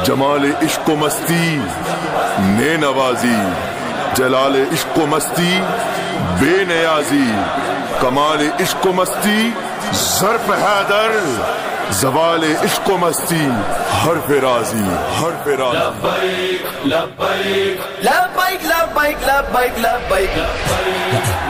جمال عشق و مستی نے نوازی، جلال عشق و مستی بے نیازی، کمال عشق و مستی ظرف حیدر، زوال عشق و مستی حرف رازی، حرف رازی۔ لبیک لبیک لبیک لبیک لبیک لبیک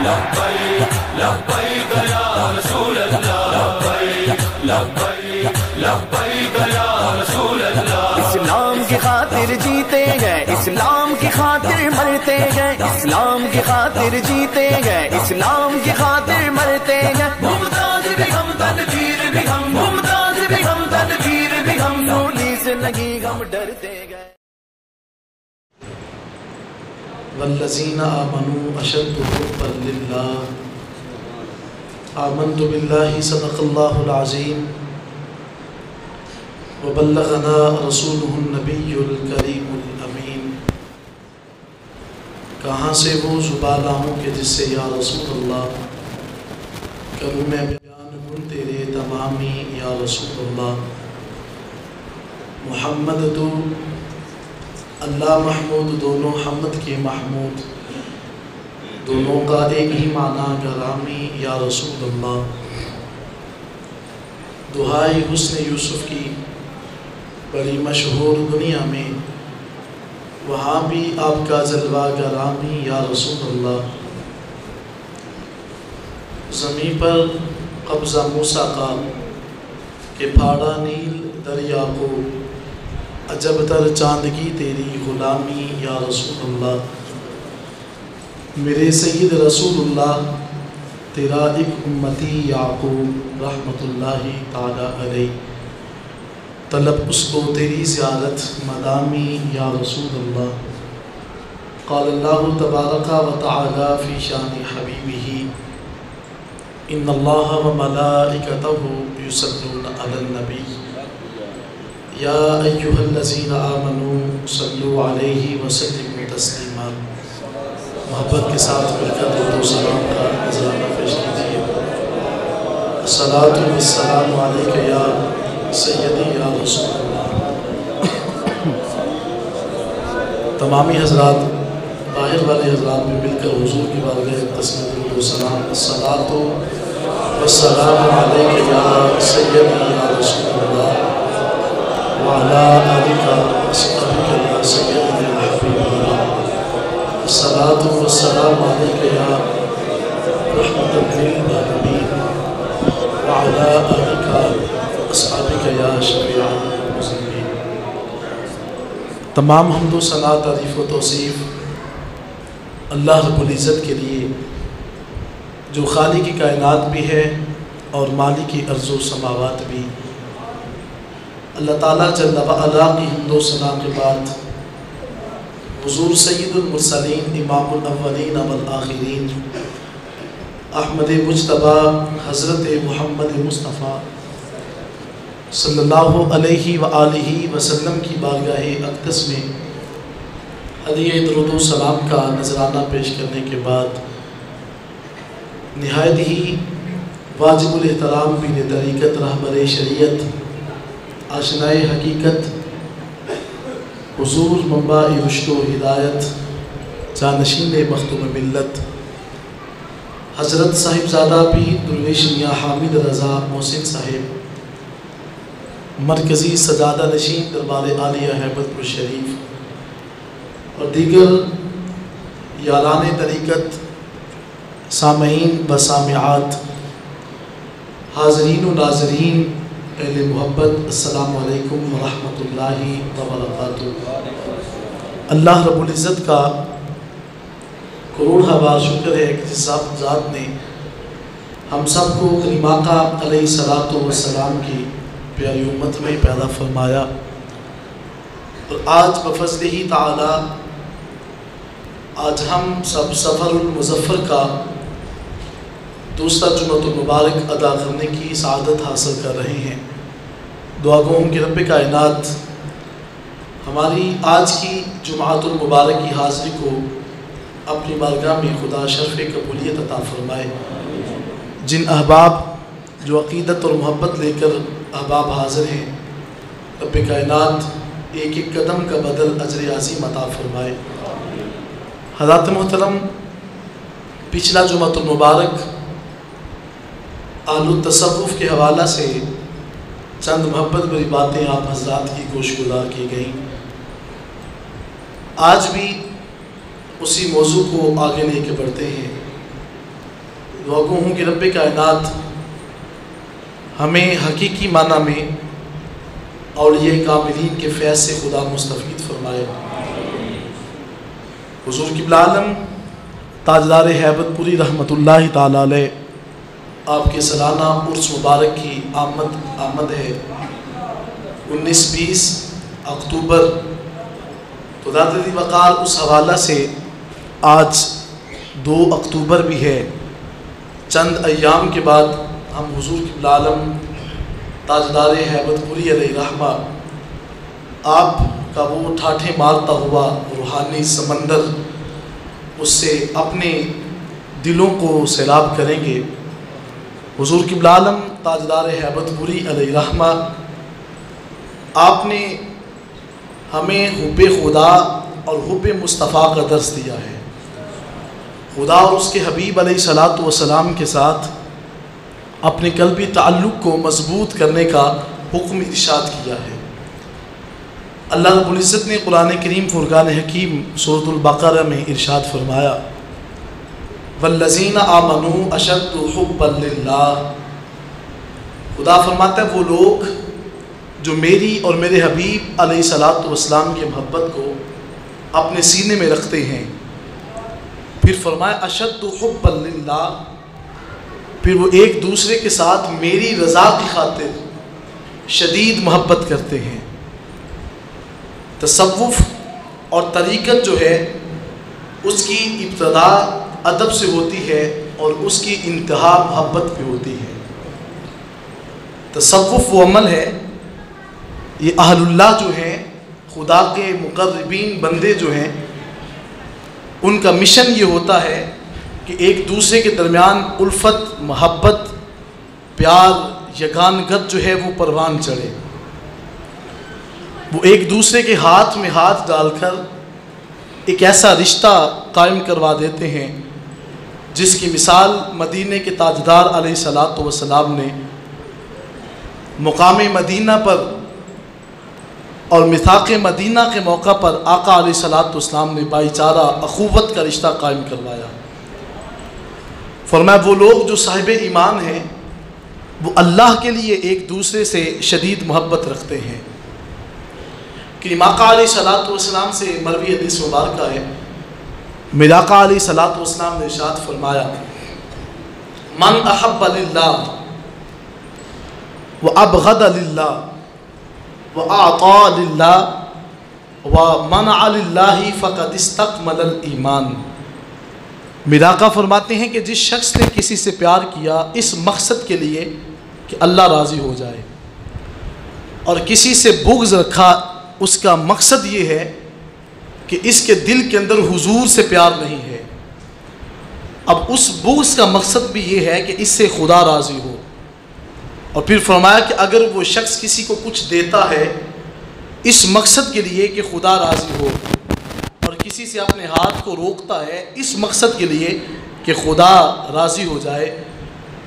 لبیک لبیک یا رسول اللہ، لبیک لبیک لبیک یا رسول اللہ۔ اسلام کی خاطر جیتے گئے، اسلام کی خاطر مرتے گئے، اسلام کی خاطر جیتے گئے، اسلام کی خاطر مرتے گئے۔ ممتاز بھی ہم، تنویر بھی ہم، ممتاز بھی ہم، تنویر بھی ہم، گولی سے لگی ہم ڈرتے گئے۔ والذین آمنوا اشد حبا للہ۔ آمنت باللہ صدق اللہ العظیم وبلغنا رسولہ النبی الکریم الامین۔ کہاں سے وہ زبان لاؤں کہ جس سے یا رسول اللہ کروں میں بیان گن تیرے تمامی یا رسول اللہ۔ محمد تو اللہ محمود دونوں حمد کے محمود، دونوں کا ایک ہی معنی گرامی یا رسول اللہ۔ دہائی حسن یوسف کی بڑی مشہور دنیا میں، وہاں بھی آپ کا جلوہ گرامی یا رسول اللہ۔ زمین پر قبضہ موسیٰ کا کہ پھاڑا نیل دریا کو، عجب تر چاندگی تیری غلامی یا رسول اللہ۔ میرے سید رسول اللہ تیرا ایک امتی یعقوب رحمت اللہ تعالی علیہ، طلب اس کو تیری زیارت مدامی یا رسول اللہ۔ قال اللہ تبارک و تعالی فی شان حبیبہ ان اللہ و ملائکتہ یصلون علی النبی یا ایہا الذین آمنوا صلوا علیہ وسلموا تسلیما۔ محبت کے ساتھ مل کر درود و سلام کا نذرانہ پیش کیجیے۔ الصلاۃ والسلام علیک یا سیدی یا رسول اللہ۔ تمامی حضرات، باہر والے حضرات میں مل کر حضور کی بارگاہ تسلیت درود و سلام۔ الصلاۃ والسلام علیک یا سیدی یا رسول اللہ وعلی آلک واصحابک یا سیدی یا حبیب اللہ۔ الصلاۃ والسلام علیک یا رحمۃ للعالمین وعلی آلک واصحابک یا شفیع المذنبین۔ تمام حمد و ثنا، تعریف و توصیف اللہ رب العزت کے لیے، جو خالق کی کائنات بھی ہے اور مالک کی ارض و سماوات بھی۔ اللہ تعالیٰ جل وعلا کی حمد و ثنا کے بعد حضور سید المرسلین امام الاولین والآخرین احمد مجتبیٰ حضرت محمد مصطفیٰ صلی اللہ علیہ وآلہ وسلم کی بارگاہ اقدس میں ہدیہ درود و سلام کا نذرانہ پیش کرنے کے بعد، نہایت ہی واجب الاحترام بین طریقت رہبر شریعت آشنائے حقیقت حضور منبع رشد و ہدایت جانشین مختوم ملت حضرت صاحبزادہ پیر درویش میاں حامد رضا محسن صاحب، مرکزی سجادہ نشین دربار عالیہ ہیبت پور شریف، اور دیگر یاران طریقت، سامعین و سامعات، حاضرین و ناظرین، اہل محبت، السلام علیکم ورحمۃ اللہ وبرکاتہ۔ اللہ رب العزت کا کروڑ بار شکر ہے کہ جس ذات نے ہم سب کو کریم آقا علیہ الصلوۃ والسلام کی پیاری امت میں پیدا فرمایا، اور آج بفضلہ ہی تعالی آج ہم سب سفر المظفر کا دوسرا جمعۃ المبارک ادا کرنے کی سعادت حاصل کر رہے ہیں۔ دعا گو ہوں کہ رب کائنات ہماری آج کی جمعۃ المبارک کی حاضری کو اپنی بارگاہ میں خدا شرف قبولیت عطا فرمائے۔ جن احباب جو عقیدت اور محبت لے کر احباب حاضر ہیں، رب کائنات ایک ایک قدم کا بدل اجر عظیم عطا فرمائے۔ حضرات محترم، پچھلا جمعۃ المبارک اہل التصوف کے حوالہ سے چند محبت بھری باتیں آپ حضرات کی گوش گزار کی گئیں۔ آج بھی اسی موضوع کو آگے لے کے بڑھتے ہیں۔ دعا گو ہوں کہ رب کائنات ہمیں حقیقی معنی میں اولیاء کاملین کے فیض سے خدا مستفید فرمائے۔ حضور قبلہ عالم تاجدار ہیبت پوری رحمۃ اللہ تعالی علیہ، آپ کے سالانہ عرس مبارک کی آمد ہے 19-20 اکتوبر۔ تو ذات وقار اس حوالہ سے آج 2 اکتوبر بھی ہے۔ چند ایام کے بعد ہم حضور قبلہ عالم تاجدار ہیبت پوری علیہ رحمہ آپ کا وہ ٹھاٹھے مارتا ہوا روحانی سمندر، اس سے اپنے دلوں کو سیراب کریں گے۔ حضور قبلہ عالم تاجدار ہیبت پوری علیہ رحمہ آپ نے ہمیں حب خدا اور حب مصطفیٰ کا درس دیا ہے۔ خدا اور اس کے حبیب علیہ الصلاۃ والسلام کے ساتھ اپنے قلبی تعلق کو مضبوط کرنے کا حکم ارشاد کیا ہے۔ اللہ رب العزت نے قرآن کریم فرقان حکیم سورۃ البقرہ میں ارشاد فرمایا، والذین آمنوا اشد حبا للہ۔ خدا فرماتا ہے وہ لوگ جو میری اور میرے حبیب علیہ الصلاۃ والسلام کی محبت کو اپنے سینے میں رکھتے ہیں۔ پھر فرمایا اشد حبا للہ، پھر وہ ایک دوسرے کے ساتھ میری رضا کی خاطر شدید محبت کرتے ہیں۔ تصوف اور طریقت جو ہے اس کی ابتدا ادب سے ہوتی ہے اور اس کی انتہا محبت پہ ہوتی ہے۔ تصوف وہ عمل ہے، یہ اہل اللہ جو ہیں، خدا کے مقربین بندے جو ہیں، ان کا مشن یہ ہوتا ہے کہ ایک دوسرے کے درمیان الفت، محبت، پیار، یگانگت جو ہے وہ پروان چڑھے۔ وہ ایک دوسرے کے ہاتھ میں ہاتھ ڈال کر ایک ایسا رشتہ قائم کروا دیتے ہیں جس کی مثال مدینہ کے تاجدار علیہ الصلاۃ والسلام نے مقام مدینہ پر اور میثاق مدینہ کے موقع پر آقا علیہ الصلاۃ والسلام نے بھائی چارہ اخوت کا رشتہ قائم کروایا۔ فرمایا وہ لوگ جو صاحب ایمان ہیں وہ اللہ کے لیے ایک دوسرے سے شدید محبت رکھتے ہیں۔ کہ آقا علیہ الصلاۃ والسلام سے مروی حدیث مبارکہ ہے، میرے آقا علیہ الصلاۃ والسلام نے ارشاد فرمایا، من احب للہ وابغض للہ واعطى للہ ومنع للہ فقد استکمل الایمان۔ میرے آقا فرماتے ہیں کہ جس شخص نے کسی سے پیار کیا اس مقصد کے لیے کہ اللہ راضی ہو جائے، اور کسی سے بغض رکھا اس کا مقصد یہ ہے کہ اس کے دل کے اندر حضور سے پیار نہیں ہے، اب اس بغض کا مقصد بھی یہ ہے کہ اس سے خدا راضی ہو۔ اور پھر فرمایا کہ اگر وہ شخص کسی کو کچھ دیتا ہے اس مقصد کے لیے کہ خدا راضی ہو، اور کسی سے اپنے ہاتھ کو روکتا ہے اس مقصد کے لیے کہ خدا راضی ہو جائے،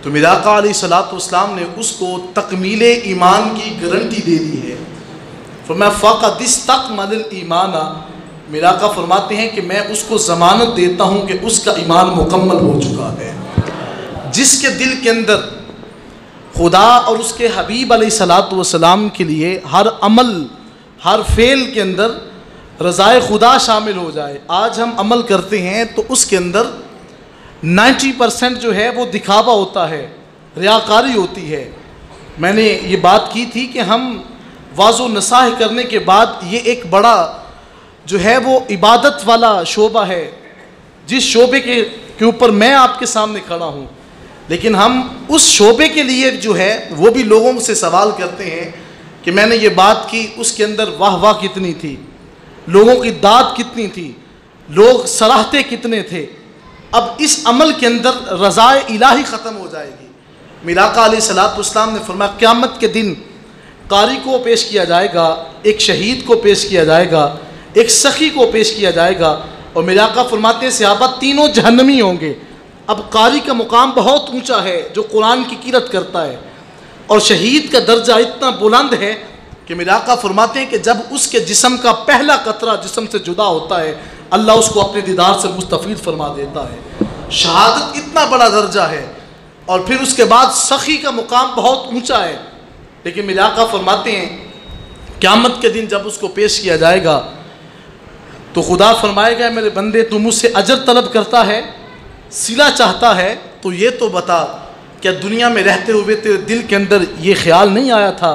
تو میرے آقا علیہ الصلاۃ والسلام نے اس کو تکمیل ایمان کی گارنٹی دے دی ہے۔ فرمایا فقد استکمل الایمان، میرے آقا فرماتے ہیں کہ میں اس کو ضمانت دیتا ہوں کہ اس کا ایمان مکمل ہو چکا ہے۔ جس کے دل کے اندر خدا اور اس کے حبیب علیہ الصلاۃ والسلام کے لیے ہر عمل، ہر فعل کے اندر رضائے خدا شامل ہو جائے۔ آج ہم عمل کرتے ہیں تو اس کے اندر 90% جو ہے وہ دکھاوا ہوتا ہے، ریاکاری ہوتی ہے۔ میں نے یہ بات کی تھی کہ ہم واضح و نصاح کرنے کے بعد یہ ایک بڑا جو ہے وہ عبادت والا شعبہ ہے، جس شعبے کے اوپر میں آپ کے سامنے کھڑا ہوں، لیکن ہم اس شعبے کے لیے جو ہے وہ بھی لوگوں سے سوال کرتے ہیں کہ میں نے یہ بات کی، اس کے اندر واہ واہ کتنی تھی، لوگوں کی داد کتنی تھی، لوگ سراہتے کتنے تھے۔ اب اس عمل کے اندر رضائے الہی ختم ہو جائے گی۔ میرے آقا علیہ الصلاۃ والسلام نے فرمایا قیامت کے دن قاری کو پیش کیا جائے گا، ایک شہید کو پیش کیا جائے گا، ایک سخی کو پیش کیا جائے گا، اور میرے آقا فرماتے ہیں صحابہ تینوں جہنمی ہوں گے۔ اب قاری کا مقام بہت اونچا ہے جو قرآن کی قرأت کرتا ہے، اور شہید کا درجہ اتنا بلند ہے کہ میرے آقا فرماتے ہیں کہ جب اس کے جسم کا پہلا قطرہ جسم سے جدا ہوتا ہے اللہ اس کو اپنے دیدار سے مستفید فرما دیتا ہے۔ شہادت اتنا بڑا درجہ ہے، اور پھر اس کے بعد سخی کا مقام بہت اونچا ہے، لیکن میرے آقا فرماتے ہیں قیامت کے دن جب اس کو پیش کیا جائے گا تو خدا فرمائے گا میرے بندے تو مجھ سے اجر طلب کرتا ہے، صلہ چاہتا ہے، تو یہ تو بتا کیا دنیا میں رہتے ہوئے تیرے دل کے اندر یہ خیال نہیں آیا تھا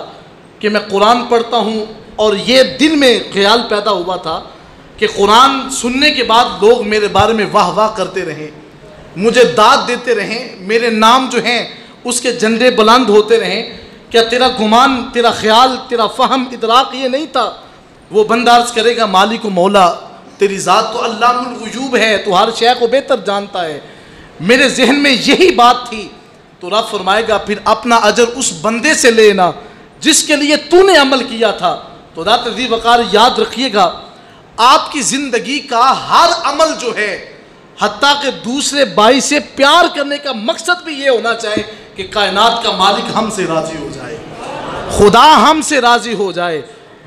کہ میں قرآن پڑھتا ہوں، اور یہ دل میں خیال پیدا ہوا تھا کہ قرآن سننے کے بعد لوگ میرے بارے میں واہ واہ کرتے رہیں، مجھے داد دیتے رہیں، میرے نام جو ہیں اس کے جھنڈے بلند ہوتے رہیں، کیا تیرا گمان، تیرا خیال، تیرا فہم، ادراک یہ نہیں تھا؟ وہ بندہ عرض کرے گا مالک و مولا تیری ذات تو علام الغیوب ہے، تو ہر شے کو بہتر جانتا ہے، میرے ذہن میں یہی بات تھی۔ تو رب فرمائے گا پھر اپنا اجر اس بندے سے لینا جس کے لیے تو نے عمل کیا تھا۔ تو ذات ذی وقار یاد رکھیے گا آپ کی زندگی کا ہر عمل جو ہے حتیٰ کہ دوسرے بھائی سے پیار کرنے کا مقصد بھی یہ ہونا چاہے کہ کائنات کا مالک ہم سے راضی ہو جائے، خدا ہم سے راضی ہو جائے۔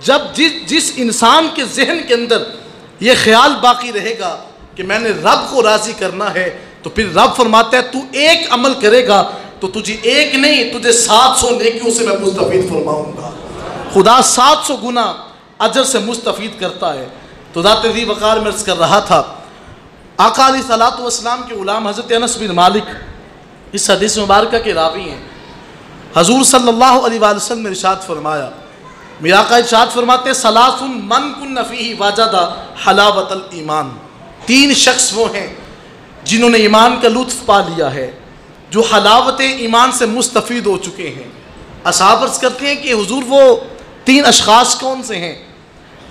جب جس انسان کے ذہن کے اندر یہ خیال باقی رہے گا کہ میں نے رب کو راضی کرنا ہے، تو پھر رب فرماتا ہے تو ایک عمل کرے گا تو تجھے ایک نہیں تجھے 700 نیکیوں سے میں مستفید فرماؤں گا۔ خدا 700 گنا اجر سے مستفید کرتا ہے۔ تو ذات ذی وقار میں عرض کر رہا تھا آقا علیہ الصلوۃ والسلام کے غلام حضرت انس بن مالک اس حدیث مبارکہ کے راوی ہیں۔ حضور صلی اللہ علیہ وآلہ وسلم نے ارشاد فرمایا، میرے آقا ارشاد فرماتے ہیں ثلاث من کن فیہ وجد حلاوۃ الایمان، 3 شخص وہ ہیں جنہوں نے ایمان کا لطف پا لیا ہے، جو حلاوت ایمان سے مستفید ہو چکے ہیں۔ اصحاب عرض کرتے ہیں کہ حضور وہ 3 اشخاص کون سے ہیں؟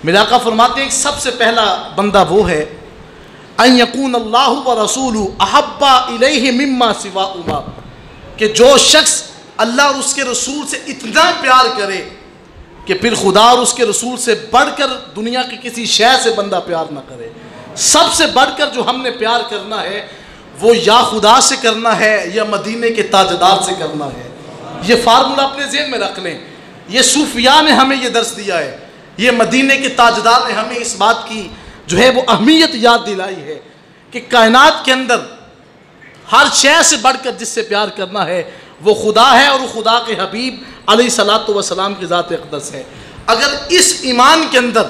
میرے آقا فرماتے ہیں سب سے پہلا بندہ وہ ہے ان یکون اللہ ورسولہ احب الیہ مما سواہما، کہ جو شخص اللہ اور اس کے رسول سے اتنا پیار کرے کہ پھر خدا اور اس کے رسول سے بڑھ کر دنیا کی کسی شے سے بندہ پیار نہ کرے۔ سب سے بڑھ کر جو ہم نے پیار کرنا ہے وہ یا خدا سے کرنا ہے یا مدینے کے تاجدار سے کرنا ہے۔ یہ فارمولہ اپنے ذہن میں رکھ لیں، یہ صوفیاء نے ہمیں یہ درس دیا ہے، یہ مدینے کے تاجدار نے ہمیں اس بات کی جو ہے وہ اہمیت یاد دلائی ہے کہ کائنات کے اندر ہر شے سے بڑھ کر جس سے پیار کرنا ہے وہ خدا ہے، اور خدا کے حبیب علیہ الصلوۃ والسلام کی ذات اقدس ہے۔ اگر اس ایمان کے اندر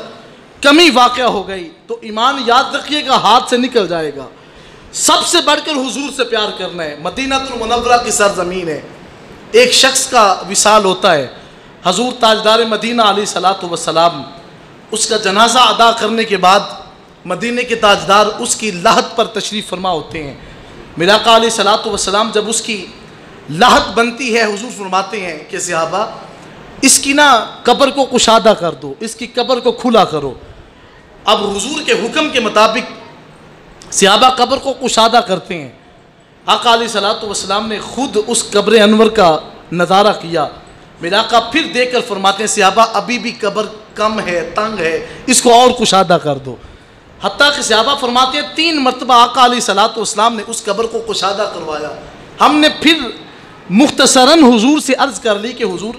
کمی واقع ہو گئی تو ایمان یاد رکھیے گا ہاتھ سے نکل جائے گا۔ سب سے بڑھ کر حضور سے پیار کرنا ہے، مدینہ المنورہ کی سرزمین ہے۔ ایک شخص کا وصال ہوتا ہے، حضور تاجدار مدینہ علیہ الصلوۃ والسلام اس کا جنازہ ادا کرنے کے بعد مدینہ کے تاجدار اس کی لحد پر تشریف فرما ہوتے ہیں۔ میرے آقا علیہ الصلوۃ والسلام جب اس کی لحد بنتی ہے حضور فرماتے ہیں کہ صحابہ اس کی نا قبر کو کشادہ کر دو، اس کی قبر کو کھلا کرو۔ اب حضور کے حکم کے مطابق صحابہ قبر کو کشادہ کرتے ہیں۔ آقا علیہ الصلوۃ والسلام نے خود اس قبر انور کا نظارہ کیا۔ میرے آقا پھر دیکھ کر فرماتے ہیں صحابہ ابھی بھی قبر کم ہے، تنگ ہے، اس کو اور کشادہ کر دو۔ حتیٰ کہ صحابہ فرماتے ہیں 3 مرتبہ آقا علیہ الصلوۃ والسلام نے اس قبر کو کشادہ کروایا۔ ہم نے پھر مختصراً حضور سے عرض کر لی کہ حضور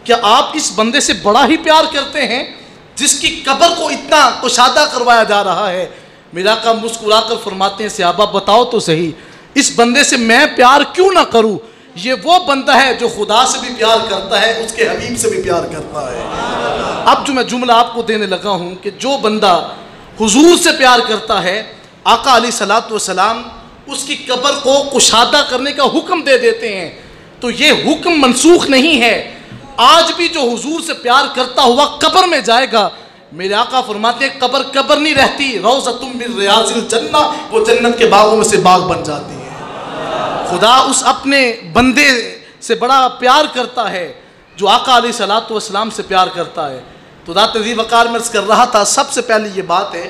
کیا آپ اس بندے سے بڑا ہی پیار کرتے ہیں جس کی قبر کو اتنا کشادہ کروایا جا رہا ہے؟ میرے آقا مسکرا کر فرماتے ہیں صحابہ بتاؤ تو صحیح اس بندے سے میں پیار کیوں نہ کروں؟ یہ وہ بندہ ہے جو خدا سے بھی پیار کرتا ہے، اس کے حبیب سے بھی پیار کرتا ہے۔ اب جو میں جملہ آپ کو دینے لگا ہوں کہ جو بندہ حضور سے پیار کرتا ہے آقا علیہ الصلوۃ والسلام اس کی قبر کو کشادہ کرنے کا حکم دے دیتے ہیں، تو یہ حکم منسوخ نہیں ہے۔ آج بھی جو حضور سے پیار کرتا ہوا قبر میں جائے گا، میرے آقا فرماتے ہیں قبر نہیں رہتی، روضۃ من ریاض الجنہ، وہ جنت کے باغوں میں سے باغ بن جاتی ہے۔ خدا اس اپنے بندے سے بڑا پیار کرتا ہے جو آقا علیہ الصلوۃ والسلام سے پیار کرتا ہے۔ تو ذات ذی وقار میں عرض کر رہا تھا سب سے پہلے یہ بات ہے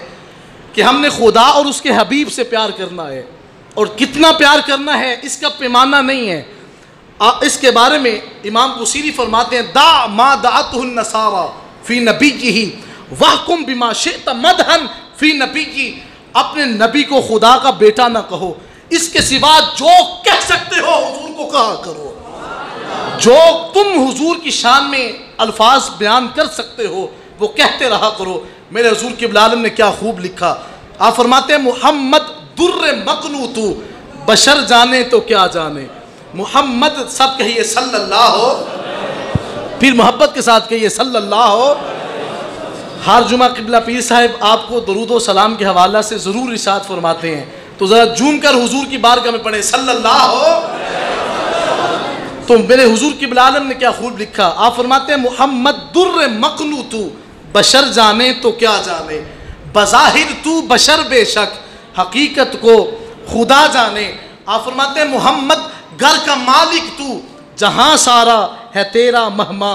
کہ ہم نے خدا اور اس کے حبیب سے پیار کرنا ہے، اور کتنا پیار کرنا ہے اس کا پیمانہ نہیں ہے۔ اس کے بارے میں امام بصیری فرماتے ہیں دا ما دعته النصارى فی نبیہ واحکم بما شئت مدحا فی نبیہ، اپنے نبی کو خدا کا بیٹا نہ کہو، اس کے سوا جو کہہ سکتے ہو حضور کو کہا کرو، جو تم حضور کی شان میں الفاظ بیان کر سکتے ہو وہ کہتے رہا کرو۔ میرے حضور قبلہ عالم نے کیا خوب لکھا، آپ فرماتے ہیں محمد در مقنوط، بشر جانے تو کیا جانے، محمد سب کہیے صلی اللہ ہو، پھر محبت کے ساتھ کہیے صلی اللہ ہو۔ ہر جمعہ قبلہ پیر صاحب آپ کو درود و سلام کے حوالہ سے ضرور ارشاد فرماتے ہیں، تو ذرا جھوم کر حضور کی بارگاہ میں پڑھیں صلی اللہ ہو۔ تو میرے حضور قبلہ عالم نے کیا خوب لکھا، آپ فرماتے ہیں محمد در مقنوط، بشر جانے تو کیا جانے، بظاہر تو بشر بے شک، حقیقت کو خدا جانے۔ آپ فرماتے ہیں محمد گھر کا مالک تو، جہاں سارا ہے تیرا مہما،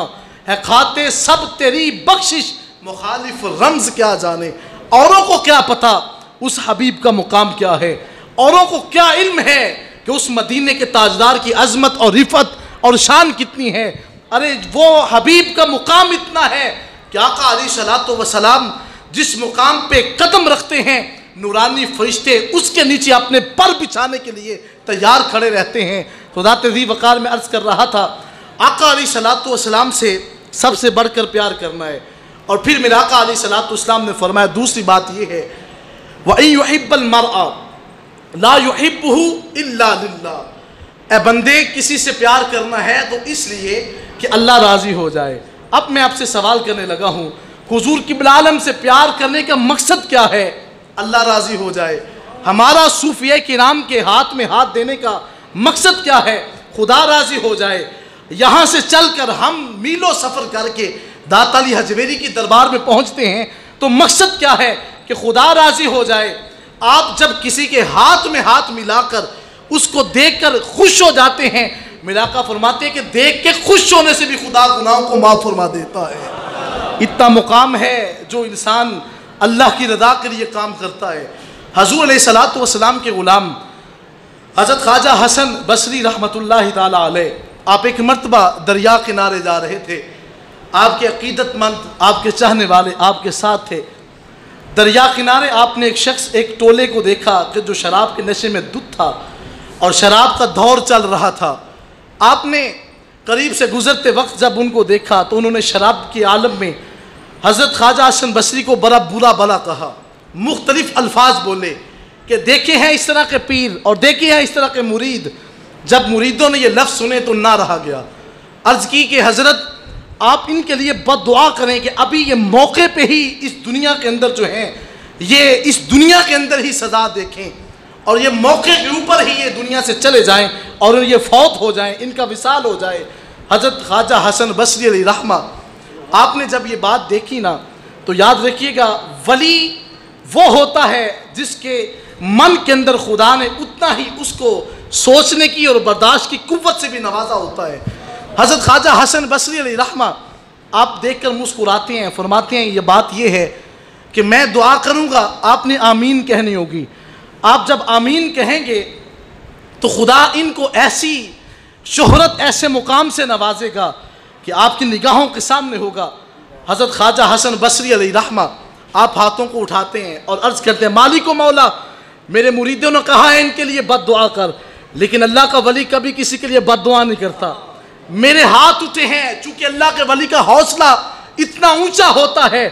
ہے کھاتے سب تیری بخشش، مخالف رمز کیا جانے۔ اوروں کو کیا پتا اس حبیب کا مقام کیا ہے، اوروں کو کیا علم ہے کہ اس مدینے کے تاجدار کی عظمت اور رفعت اور شان کتنی ہے۔ ارے وہ حبیب کا مقام اتنا ہے کہ آقا علیہ الصلوۃ والسلام جس مقام پہ قدم رکھتے ہیں نورانی فرشتے اس کے نیچے اپنے پر بچھانے کے لیے تیار کھڑے رہتے ہیں۔ تو ذات ذی وقار میں عرض کر رہا تھا آقا علیہ الصلوۃ والسلام سے سب سے بڑھ کر پیار کرنا ہے، اور پھر میرے آقا علیہ الصلوۃ والسلام نے فرمایا دوسری بات یہ ہے وَإِن يُحِبَّ الْمَرْءَ لَا يُحِبُّهُ إِلَّا لِلَّهِ، اے بندے کسی سے پیار کرنا ہے تو اس لیے کہ اللہ راضی ہو جائے۔ اب میں آپ سے سوال کرنے لگا ہوں حضور قبلہ عالم سے پیار کرنے کا مقصد کیا ہے؟ اللہ راضی ہو جائے۔ ہمارا صوفیہ کرام کے ہاتھ میں ہاتھ دینے کا مقصد کیا ہے؟ خدا راضی ہو جائے۔ یہاں سے چل کر ہم میلوں سفر کر کے داتا علی حجویری کی دربار میں پہنچتے ہیں تو مقصد کیا ہے کہ خدا راضی ہو جائے۔ آپ جب کسی کے ہاتھ میں ہاتھ ملا کر اس کو دیکھ کر خوش ہو جاتے ہیں، میرا آقا فرماتے ہیں کہ دیکھ کے خوش ہونے سے بھی خدا گناہوں کو معاف فرما دیتا ہے۔ اتنا مقام ہے جو انسان اللہ کی رضا کے لیے کام کرتا ہے۔ حضور علیہ الصلوۃ والسلام کے غلام حضرت خواجہ حسن بصری رحمۃ اللہ تعالی علیہ، آپ ایک مرتبہ دریا کنارے جا رہے تھے، آپ کے عقیدت مند، آپ کے چاہنے والے آپ کے ساتھ تھے۔ دریا کنارے آپ نے ایک شخص، ایک ٹولے کو دیکھا کہ جو شراب کے نشے میں دھت تھا اور شراب کا دور چل رہا تھا۔ آپ نے قریب سے گزرتے وقت جب ان کو دیکھا تو انہوں نے شراب کے عالم میں حضرت خواجہ حسن بصری کو بڑا برا بلا کہا، مختلف الفاظ بولے کہ دیکھے ہیں اس طرح کے پیر اور دیکھے ہیں اس طرح کے مرید۔ جب مریدوں نے یہ لفظ سنے تو نہ رہا گیا، عرض کی کہ حضرت آپ ان کے لیے بد دعا کریں کہ ابھی یہ موقع پہ ہی اس دنیا کے اندر جو ہیں یہ اس دنیا کے اندر ہی سزا دیکھیں اور یہ موقع کے اوپر ہی یہ دنیا سے چلے جائیں اور یہ فوت ہو جائیں، ان کا وصال ہو جائے۔ حضرت خواجہ حسن بصری علیہ رحمہ آپ نے جب یہ بات دیکھی نا تو یاد رکھیے گا ولی وہ ہوتا ہے جس کے من کے اندر خدا نے اتنا ہی اس کو سوچنے کی اور برداشت کی قوت سے بھی نوازا ہوتا ہے۔ حضرت خواجہ حسن بصری علیہ رحمہ آپ دیکھ کر مسکراتے ہیں، فرماتے ہیں یہ بات یہ ہے کہ میں دعا کروں گا آپ نے آمین کہنی ہوگی، آپ جب آمین کہیں گے تو خدا ان کو ایسی شہرت ایسے مقام سے نوازے گا کہ آپ کی نگاہوں کے سامنے ہوگا۔ حضرت خواجہ حسن بصری علیہ رحمہ آپ ہاتھوں کو اٹھاتے ہیں اور عرض کرتے ہیں مالک و مولا، میرے مریدوں نے کہا ہے ان کے لیے بد دعا کر، لیکن اللہ کا ولی کبھی کسی کے لیے بد دعا نہیں کرتا۔ میرے ہاتھ اٹھے ہیں چونکہ اللہ کے ولی کا حوصلہ اتنا اونچا ہوتا ہے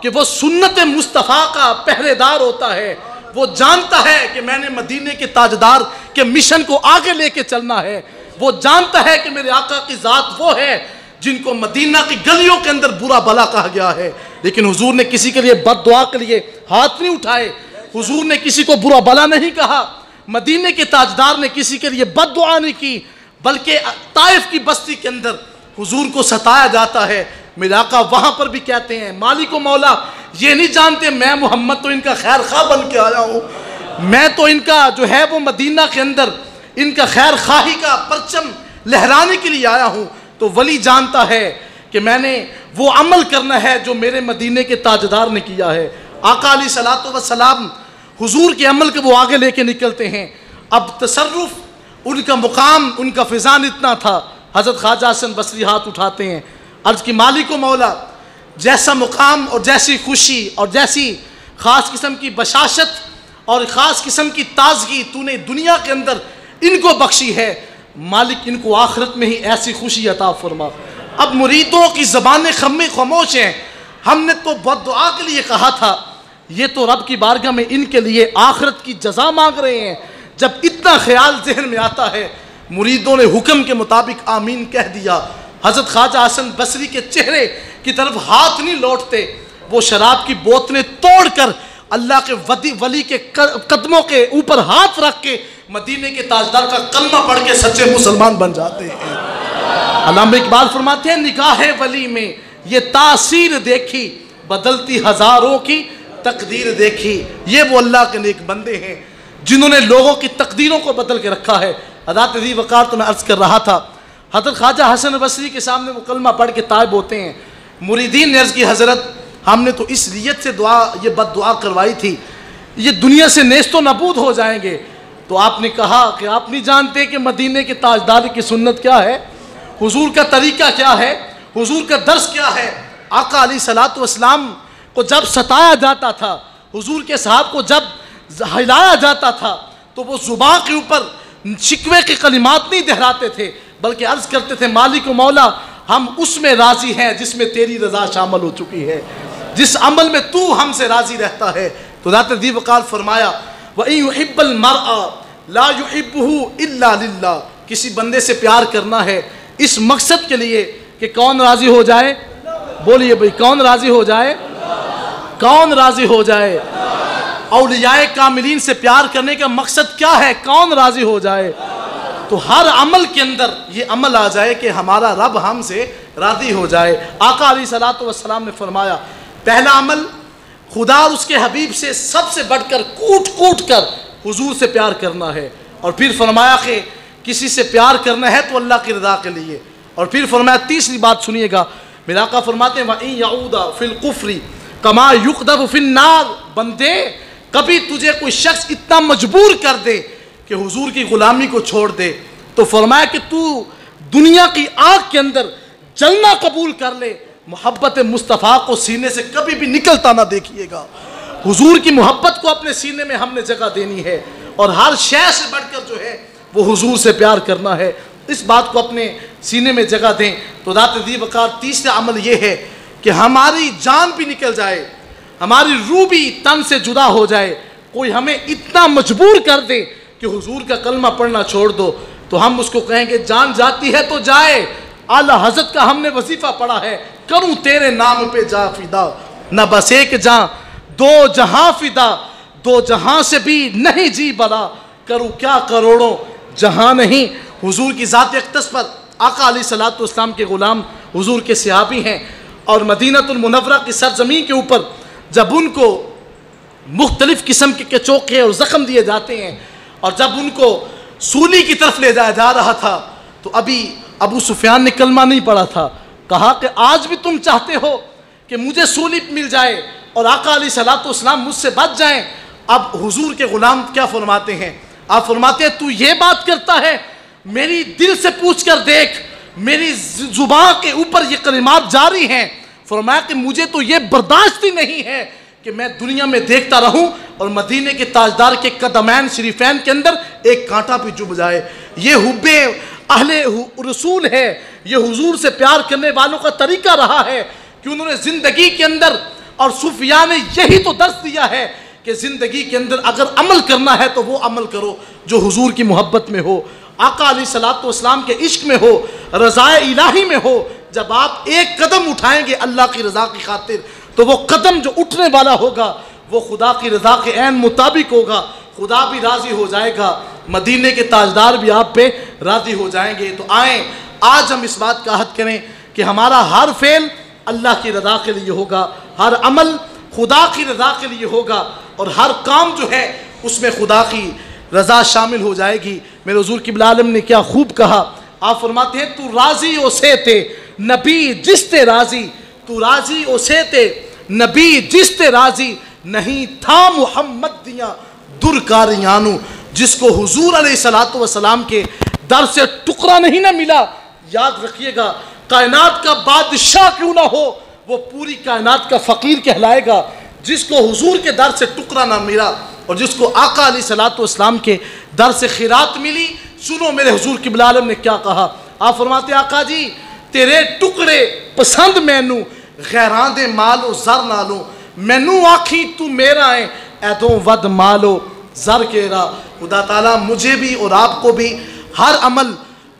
کہ وہ سنت مصطفیٰ کا پہرے دار ہوتا ہے، وہ جانتا ہے کہ میں نے مدینے کے تاجدار کے مشن کو آگے لے کے چلنا ہے، وہ جانتا ہے کہ میرے آقا کی ذات وہ ہے جن کو مدینہ کی گلیوں کے اندر برا بلا کہا گیا ہے، لیکن حضور نے کسی کے لیے بد دعا کے لیے ہاتھ نہیں اٹھائے، حضور نے کسی کو برا بلا نہیں کہا، مدینے کے تاجدار نے کسی کے لیے بد دعا نہیں کی، بلکہ طائف کی بستی کے اندر حضور کو ستایا جاتا ہے، میرے آقا وہاں پر بھی کہتے ہیں مالک و مولا یہ نہیں جانتے میں محمد تو ان کا خیر خواہ بن کے آیا ہوں، میں تو ان کا جو ہے وہ مدینہ کے اندر ان کا خیر خواہی کا پرچم لہرانے کے لیے آیا ہوں، تو ولی جانتا ہے کہ میں نے وہ عمل کرنا ہے جو میرے مدینے کے تاجدار نے کیا ہے۔ آقا علیہ الصلوۃ والسلام حضور کے عمل کے وہ آگے لے کے نکلتے ہیں۔ اب تصرف ان کا مقام، ان کا فیضان اتنا تھا. حضرت خواجہ حسن بصری ہاتھ اٹھاتے ہیں، عرض کی مالک و مولا، جیسا مقام اور جیسی خوشی اور جیسی خاص قسم کی بشاشت اور خاص قسم کی تازگی تو نے دنیا کے اندر ان کو بخشی ہے، مالک ان کو آخرت میں ہی ایسی خوشی عطا فرما. اب مریدوں کی زبانیں خاموش ہیں. ہم نے تو بد دعا کے لیے کہا تھا، یہ تو رب کی بارگاہ میں ان کے لیے آخرت کی جزا مانگ رہے ہیں. جب اتنا خیال ذہن میں آتا ہے، مریدوں نے حکم کے مطابق آمین کہہ دیا. حضرت خواجہ حسن بصری کے چہرے کی طرف ہاتھ نہیں لوٹتے، وہ شراب کی بوتلیں توڑ کر اللہ کے ولی کے قدموں کے اوپر ہاتھ رکھ کے مدینے کے تاجدار کا کلمہ پڑھ کے سچے مسلمان بن جاتے ہیں. علامہ اقبال فرماتے ہیں، نگاہ ولی میں یہ تاثیر دیکھی، بدلتی ہزاروں کی تقدیر دیکھی. یہ وہ اللہ کے نیک بندے ہیں جنہوں نے لوگوں کی تقدیروں کو بدل کے رکھا ہے. حضرت ذی وقار تو میں عرض کر رہا تھا، حضرت خواجہ حسن بصری کے سامنے وہ کلمہ پڑھ کے تائب ہوتے ہیں. مریدین نے عرض کی، حضرت ہم نے تو اس نیت سے یہ بد دعا کروائی تھی، یہ دنیا سے نیست و نابود ہو جائیں گے. تو آپ نے کہا کہ آپ نہیں جانتے کہ مدینے کے تاجدار کی سنت کیا ہے، حضور کا طریقہ کیا ہے، حضور کا درس کیا ہے. آقا علیہ الصلوۃ والسلام کو جب ستایا جاتا تھا، حضور کے صحاب کو جب ہلایا جاتا تھا، تو وہ زبان کے اوپر شکوے کے کلمات نہیں دہراتے تھے، بلکہ عرض کرتے تھے، مالک و مولا ہم اس میں راضی ہیں جس میں تیری رضا شامل ہو چکی ہے، جس عمل میں تو ہم سے راضی رہتا ہے. تو ذات ذی وقار فرمایا، وَإِن يُحِبَّ الْمَرْءَ لَا يُحِبُّهُ إِلَّا لِلَّهِ. کسی بندے سے پیار کرنا ہے اس مقصد کے لیے کہ کون راضی ہو جائے. بولیے بھئی، کون راضی ہو جائے؟ کون راضی ہو جائے؟ اولیاء کاملین سے پیار کرنے کا مقصد کیا ہے؟ کون راضی ہو جائے. تو ہر عمل کے اندر یہ عمل آ جائے کہ ہمارا رب ہم سے راضی ہو جائے. آقا علیہ الصلوۃ والسلام نے فرمایا، پہلا عمل خدا اور اس کے حبیب سے سب سے بڑھ کر کوٹ کر حضور سے پیار کرنا ہے. اور پھر فرمایا کہ کسی سے پیار کرنا ہے تو اللہ کی رضا کے لیے. اور پھر فرمایا تیسری بات سنیے گا، میرا آقا فرماتے ہیں، وَإِن يَعُودَ فِي الْكُفْرِ كَمَا يُقْذَفُ فِي النَّارِ. بندے کبھی تجھے کوئی شخص اتنا مجبور کر دے کہ حضور کی غلامی کو چھوڑ دے، تو فرمایا کہ تو دنیا کی آگ کے اندر جلنا قبول کر لے، محبت مصطفیٰ کو سینے سے کبھی بھی نکلتا نہ دیکھیے گا. حضور کی محبت کو اپنے سینے میں ہم نے جگہ دینی ہے، اور ہر شے سے بڑھ کر جو ہے وہ حضور سے پیار کرنا ہے. اس بات کو اپنے سینے میں جگہ دیں. تو ذات ذی وقار تیسرا عمل یہ ہے کہ ہماری جان بھی نکل جائے، ہماری روح بھی تن سے جدا ہو جائے، کوئی ہمیں اتنا مجبور کر دے کہ حضور کا کلمہ پڑھنا چھوڑ دو، تو ہم اس کو کہیں گے جان جاتی ہے تو جائے. اعلیٰ حضرت کا ہم نے وظیفہ پڑھا ہے، کروں تیرے نام پہ جا فدا، نہ بس ایک جہاں دو جہاں فدا، دو جہاں سے بھی نہیں جی بلا، کروں کیا کروڑوں جہاں نہیں. حضور کی ذات اقدس پر آقا علیہ الصلوۃ والسلام کے غلام حضور کے صحابی ہیں، اور مدینہ المنورہ کی سرزمین کے اوپر جب ان کو مختلف قسم کے چوکے اور زخم دیے جاتے ہیں، اور جب ان کو سولی کی طرف لے جایا جا رہا تھا، تو ابھی ابو سفیان نے کلمہ نہیں پڑھا تھا. کہا کہ آج بھی تم چاہتے ہو کہ مجھے سولی مل جائے اور آقا علیہ الصلوۃ والسلام مجھ سے بچ جائیں. اب حضور کے غلام کیا فرماتے ہیں؟ آپ فرماتے ہیں، تو یہ بات کرتا ہے، میری دل سے پوچھ کر دیکھ، میری زبان کے اوپر یہ کلمات جاری ہیں. فرمایا کہ مجھے تو یہ برداشت ہی نہیں ہے کہ میں دنیا میں دیکھتا رہوں اور مدینے کے تاجدار کے قدمین شریفین کے اندر ایک کانٹا بھی چبھ جائے. یہ حب اہل رسول ہے، یہ حضور سے پیار کرنے والوں کا طریقہ رہا ہے کہ انہوں نے زندگی کے اندر، اور صوفیاء نے یہی تو درس دیا ہے کہ زندگی کے اندر اگر عمل کرنا ہے تو وہ عمل کرو جو حضور کی محبت میں ہو، آقا علیہ الصلوۃ والسلام کے عشق میں ہو، رضا الہی میں ہو. جب آپ ایک قدم اٹھائیں گے اللہ کی رضا کی خاطر، تو وہ قدم جو اٹھنے والا ہوگا وہ خدا کی رضا کے عین مطابق ہوگا. خدا بھی راضی ہو جائے گا، مدینے کے تاجدار بھی آپ پہ راضی ہو جائیں گے. تو آئیں آج ہم اس بات کا عہد کریں کہ ہمارا ہر فعل اللہ کی رضا کے لیے ہوگا، ہر عمل خدا کی رضا کے لیے ہوگا، اور ہر کام جو ہے اس میں خدا کی رضا شامل ہو جائے گی. میرے حضور قبلہ عالم نے کیا خوب کہا. آپ فرماتے ہیں، تو راضی اسے تے نبی جس تے راضی، تو راضی اسے تے نبی جس تے راضی، نہیں تھا محمد دیاں درکاریانو. جس کو حضور علیہ الصلوۃ والسلام کے در سے ٹکڑا نہیں نہ ملا، یاد رکھیے گا کائنات کا بادشاہ کیوں نہ ہو وہ پوری کائنات کا فقیر کہلائے گا۔ جس کو حضور کے در سے ٹکڑا نہ ملا اور جس کو آقا علیہ الصلوۃ والسلام کے در سے خیرات ملی، سنو میرے حضور قبلہ عالم نے کیا کہا۔ آپ فرماتے آقا جی تیرے ٹکڑے پسند مینوں، غیراں دے مال و زر نالوں، مینوں آکھی تو میرا ہے ایدوں ود مال و زر کیرا۔ خدا تعالیٰ مجھے بھی اور آپ کو بھی ہر عمل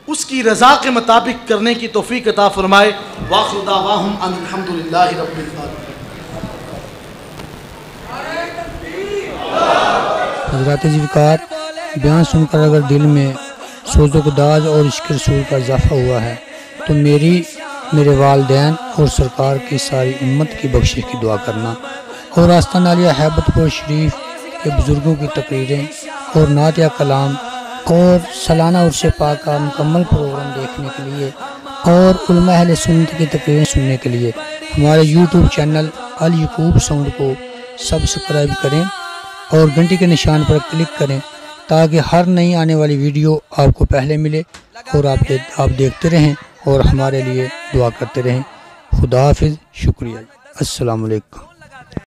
اس کی رضا کے مطابق کرنے کی توفیق عطا فرمائے۔ وآخر دعواہم ان الحمدللہ رب العالمین۔ حضرات ذوالفقار بیان سن کر اگر دل میں سوز و گداز اور عشق رسول کا اضافہ ہوا ہے تو میرے والدین اور سرکار کی ساری امت کی بخشش کی دعا کرنا، اور آستانہ عالیہ ہیبت پور شریف کے بزرگوں کی تقریریں اور نعت یا کلام اور سالانہ عرس پاک کا مکمل پروگرام دیکھنے کے لیے اور علماء اہل سنت کی تقریریں سننے کے لیے ہمارے یوٹیوب چینل الیعقوب ساؤنڈ کو سبسکرائب کریں اور گھنٹی کے نشان پر کلک کریں تاکہ ہر نئی آنے والی ویڈیو آپ کو پہلے ملے اور آپ دیکھتے رہیں اور ہمارے لیے دعا کرتے رہیں۔ خدا حافظ، شکریہ، السلام علیکم۔